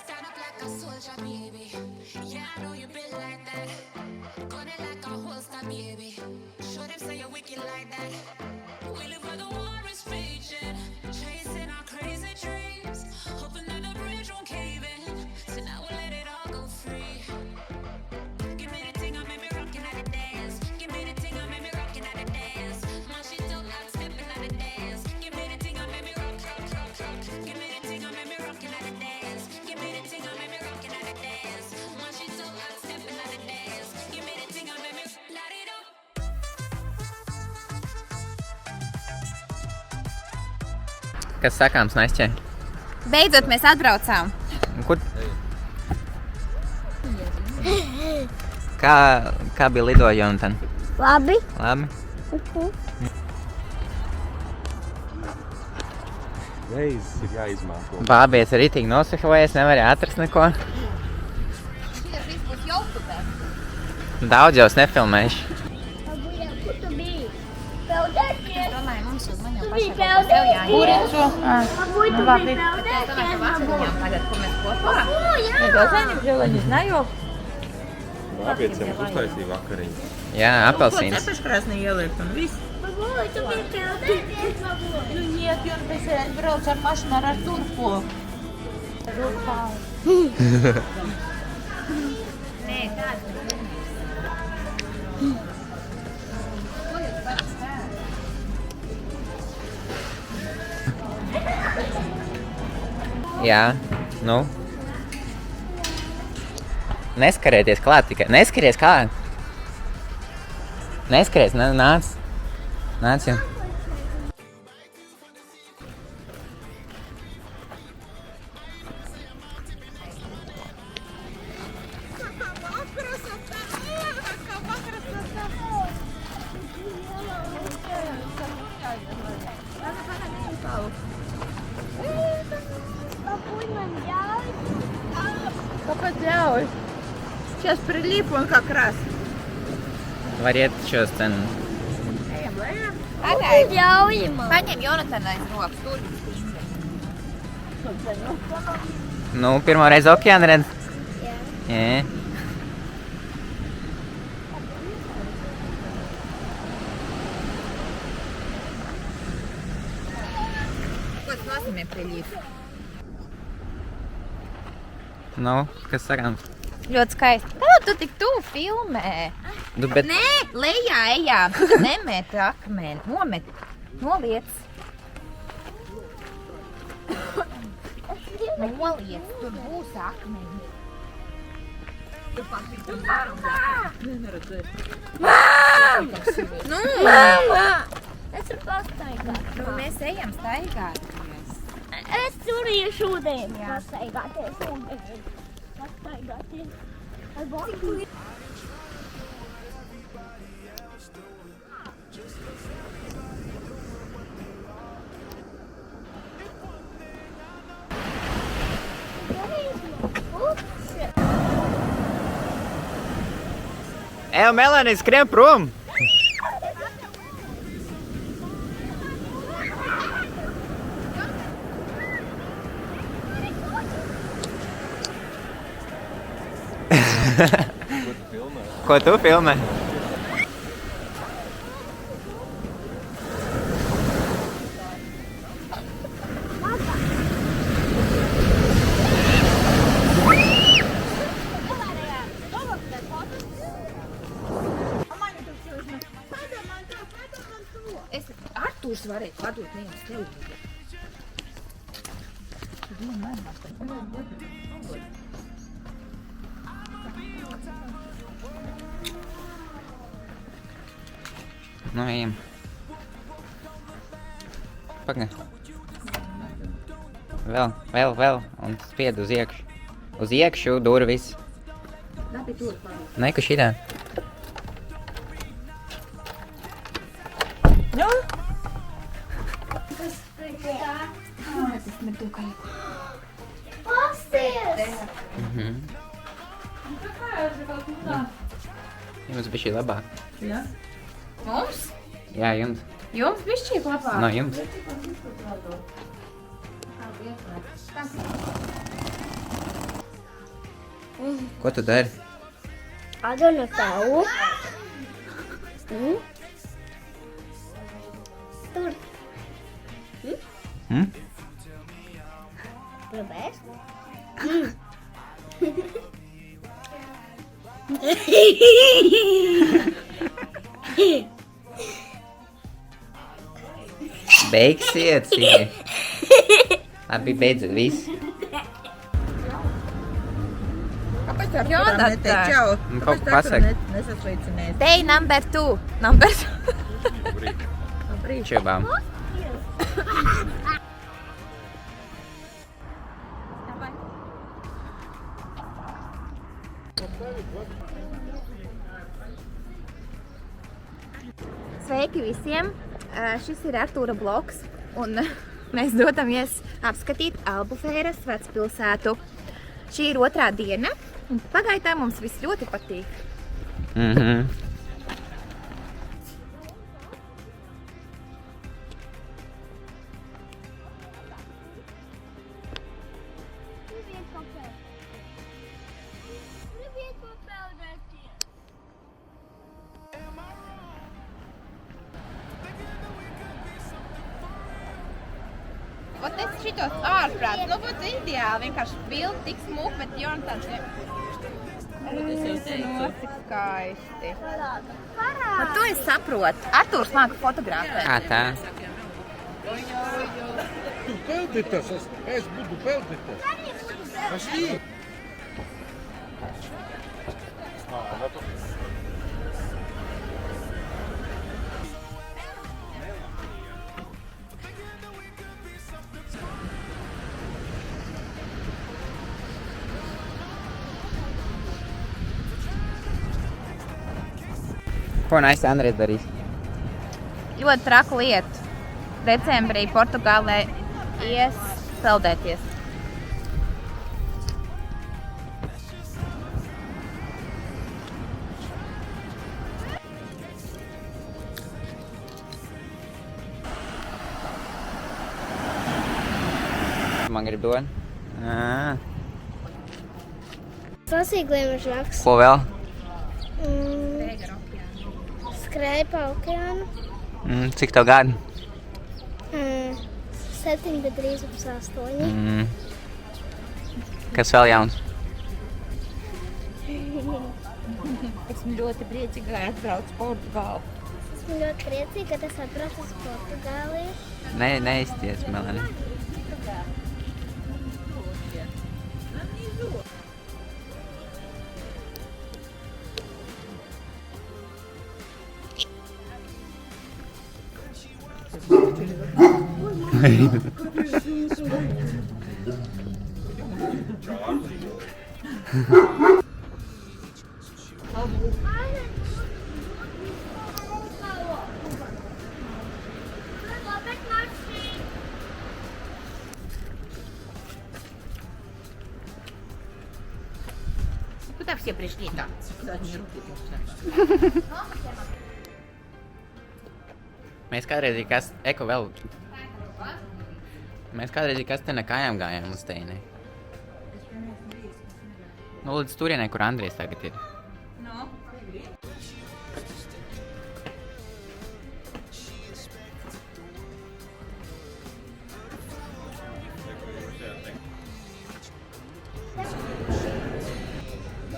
Stand up like a soldier, baby. Yeah, I know you been like that. Gun it like a holster, baby. Show them say you're wicked like that. We live where the war is raging, chasing our crazy dreams, hoping that the bridge won't cave in. So now we'll let it all go free. Give me the thing, I made me rockin' at the dance. Give me the thing, I made me rockin' at the dance. My shit don't not stepping at the dance. Give me the thing, I made me rock, rock, rock, rock. Give me the thing, I made me rockin' at the dance. Give me the thing, I made me rockin' at the dance. My shit don't not stepping at the dance. Give me the thing, I made me light it up. Kas sakāms, Naisķē? Beidzot, mēs atbraucām. Kur? Kā bija lidojumi tad? Labi. Labi? Reizes ir jāizmanto. Bābies arī tik nosahojies, nevarēja atrast neko. Šitas viss būs YouTubē. Daudz jau nefilmējuši. Abuja, kur tu biji? Peldēties? Domāju, mums jau man jau Tu pašai biji kaut kas sev jāiet. peldēties? Abuja, tu biji Es domāju, ka peldēties? vecākajām tagad, ko mēs kopā. Kāpēc jums uztaisīja vakariņu? Jā, apelsīns. Cepeškrāsnī ielikt un viss. Abuja, tu biji peldēties? Abuja. Iet, un pēc brauc ar mašinu ar turpo. Nē, tāds mēs Jā, nu. Neskarieties klāt tikai. Neskaries klāt. Neskaries, nāc. Nāc jau. Abuja, man ļauj. Kāpēc ļauj? Сейчас прилип он как раз. Variet šos ten. Pagaid. Ļauj man. Paņem Jonatanai rokas tur. Nu, pirmo reizi okeānu redz? Jā. Ko tas nozīmē prelīf? Nu, kas sakāms? Ļoti skaisti. Kā tu tik tuvu filmē? Nu, bet... Nē, lejā ejām. Tu nemet akmeni. Nomet. Noliec. Noliec. Tur būs akmeni. Nu! Mama! Es varu pastaigāt. Nu, mēs ejam staigāt. Es tur iešu ūdeni. Pastaigāties ūdeni. Pastaigāties. Ar boku. Ej, Melanie, skrien prom! Ko tu filmē? Artūrs varēja padot neviens tev. Nu, ejam. Pagaid. Vēl. Un spied uz iekšu. Uz iekšu durvis. Nē, ka šitā. Nu? Pasties! Jums bija šī labāk. Jā. Mums? Jā, jums. Jums bišķī labāk? No jums. Ko tu dari? I don't know. Tur. Hm? Gribēs? Beigsiet, sīki. Labi, beidzot, viss. Kāpēc tā Jā, kuram tā- neteikt tā. čau? Nu, Kāpēc kaut ko tā kuram pasaka. nesaslīcināt? Day number 2. Number 2. Labrīt. Čubām. Sveiki visiem! Šis ir Artūra blogs, un mēs dodamies apskatīt Albufeiras vecpilsētu. Šī ir 2. diena, un pagaidām mums viss ļoti patīk. Mhm. Привіт, попелдеті. Ot es šitos ārprāt, nu būtu ideāli, vienkārši bildi tik smūk, bet Jonatans no cik skaisti. Nu, to es saprotu. Artūrs māka fotografēt. Kā tā? Tu pelditas, es budu pelditas. Пошли. Ko Naisa Andrejs darīs? Ļoti traka lieta. Decembrī Portugālē ies peldēties. Man grib dot. Sasīgliem žaks. Ko vēl? Skrēja pa okeānu. Cik tev gadi? 7, bet drīz būs 8. Kas vēl jauns? Esmu ļoti priecīga, ka atbraucu Portugālu. Esmu ļoti priecīga, ka es atbraucu uz Portugāli. Neizties, Melani. Куда все пришли-то? Mēs kādreiz ir kas... Eko vēl... Mēs kādreiz ir kas te nekājām gājām uz teinē. Nu, līdz turienē, kur Andrijs tagad ir. No.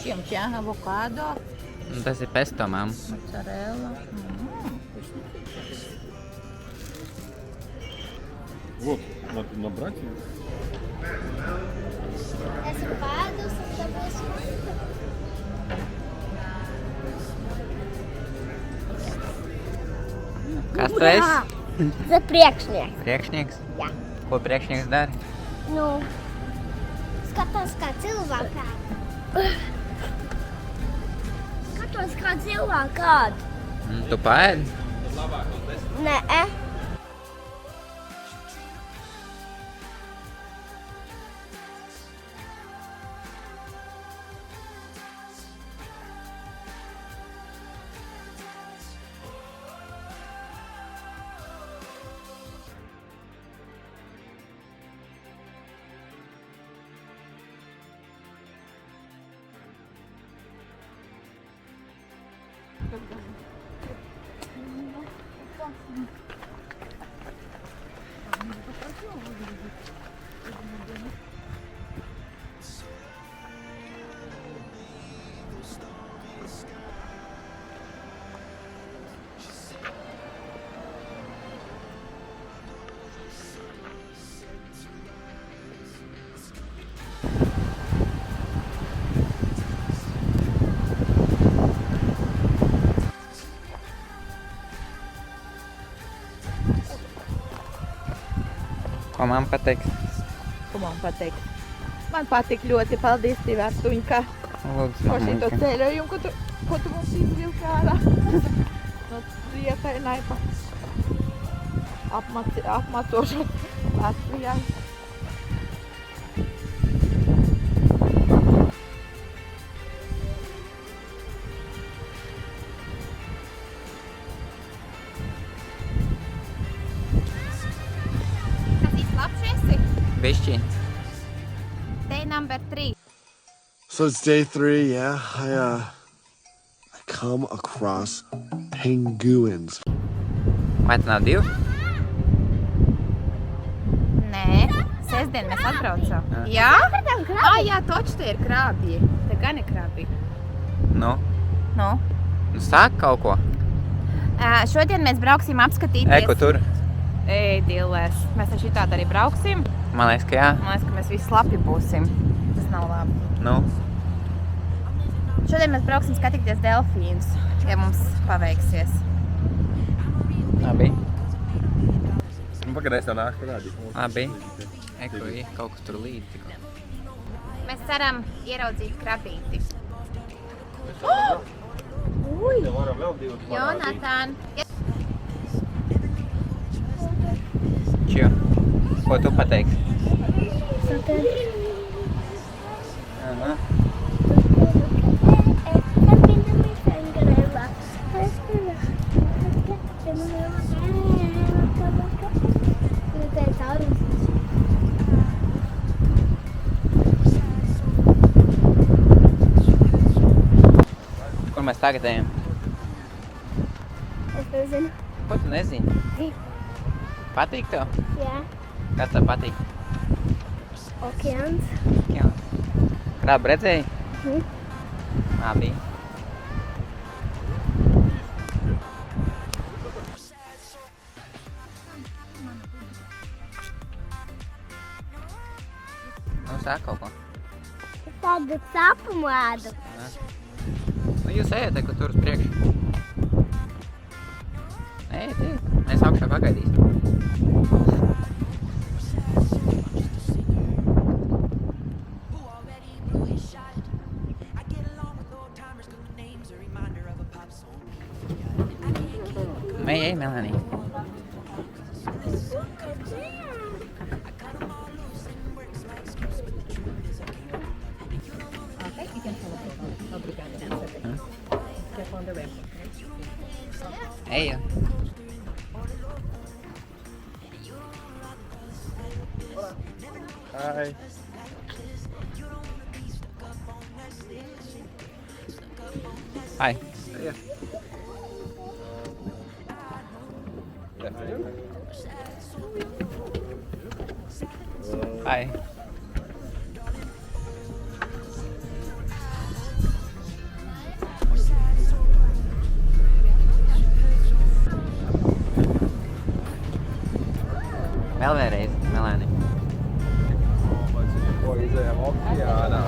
Šiem avokado, Nu, tas ir pesto, mam. mozzarella. Вот, надо набрать. Esmu pēdus un dabūs mantu. Kas tu esi? Za priekšnieks. Priekšnieks? Jā. Ko priekšnieks dara? Nu, skatos kā cilvēkā. Skatos kā cilvēkā. Tu paēdi? Nē. Ko man pateiks? Ko man patīk. Man patīk ļoti. Paldies, tev, Artuņka. Lūdzu, Par šito mamuļka. ceļojumu, ko tu mums izvilki ārā. No Riepēnai pa apmacošo Latvijai. Kas īsti labs esi? Bišķiņ. Day number 3. So it's day 3, yeah. I come across penguins. Vai tu nav 2? Nē, sestdien mēs atbraucam. Jā? Jā, toči te ir krābji. Te gan ir krābji. Nu, Nu? sāk kaut ko. Šodien mēs brauksim apskatīties. Eko tur. Ej, dillēs. Mēs ar šitādi arī brauksim. Man liekas, ka jā. Man liekas, ka mēs visi slapi būsim. Tas nav labi. Nu, Šodien mēs brauksim skatīties delfīnus, ja mums paveiksies. labi. Pagaidēs tev nāk parādīt. Labi. Eko, kaut kas tur līdzi tikko. Mēs ceram ieraudzīt krabīti. Te varam vēl 2 parādīt. Jonatan! Čio. Ko tu pateiksi? Aha. Kur mēs tagad ejam? Es nezinu. Ko tu nezini? Patīk tev? Jā, Kas tev patīk? okeāns. Jā. Krabu redzēji? Mhm. Labi. Nu, sāk kaut ko. Tādu sapumu ēdu. Nu, jūs ejat, ko tur uz priekšu. Ejiet, ejiet. Mēs augšā pagaidīsim. Ej, Melanie. Ej. Hi. Hi. Hi. Vēl vienreiz, Melanie. Ko izējām okeānā?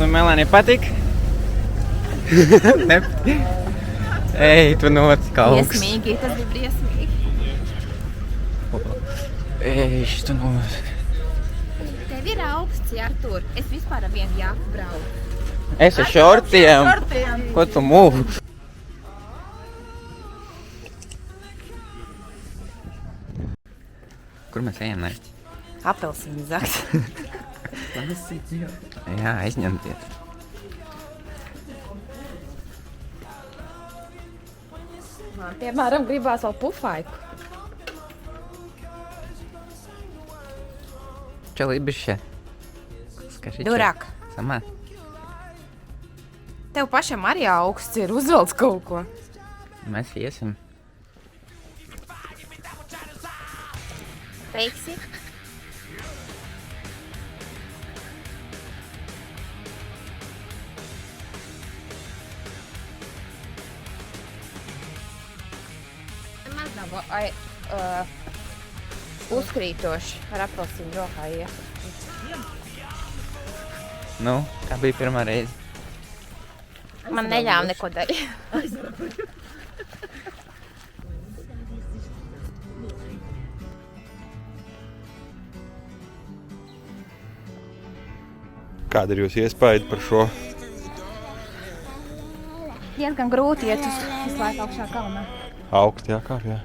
Nu, Melanie patīk? Ne. Ej, tu notic kā augsts. Briesmīgi, tas bija briesmīgi. Ej, tu notic. Tev ir augsts, jā, Artur. Es vispār ar vienu jāku braucu. Es ar šortiem. Ko tu mūž? Kur mēs ejam, Nērķi? Apelsīnu zakt. Jā, aizņemties. Man, piemēram, gribās vēl pufaiku. Что лыбище? Скажи, Дурак. Сама. Tev pašam arī augsts ir uzvelts kaut ko. Mēs iesim. Teiksi? Maz nav uzkrītoši ar apelsīnu rokā iet. Nu, kā bija pirmā reize? Man neļāva neko darīt. Kāda ir jūsu iespēja par šo? Diezgan grūti iet uz visu laiku augšā kalnā. Augstu jākāp, jā.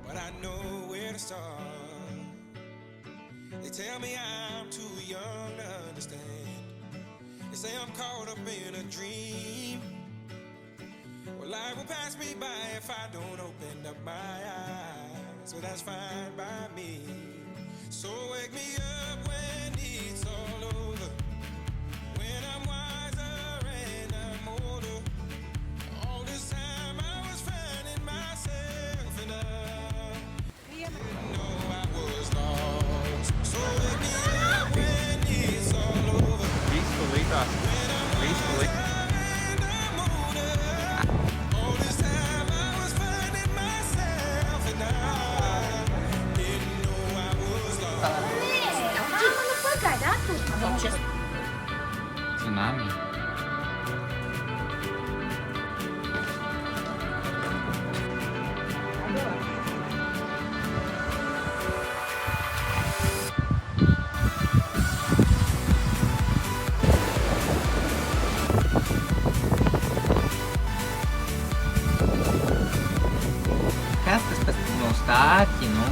But I know where to start. They tell me I'm too young to understand. They say I'm caught up in a dream. Well, life will pass me by if I don't open up my eyes. So that's fine by me. So wake me up when it's all over. When I'm wiser and I'm older. All this time I was finding myself and I didn't know I was lost. So wake me up when it's all over. Peacefully, peacefully. And I'm older. All this time I was finding myself and I didn't know I was lost. Nu pagaidi, Artur. Tsunami. Kas tas no stāķi, nu?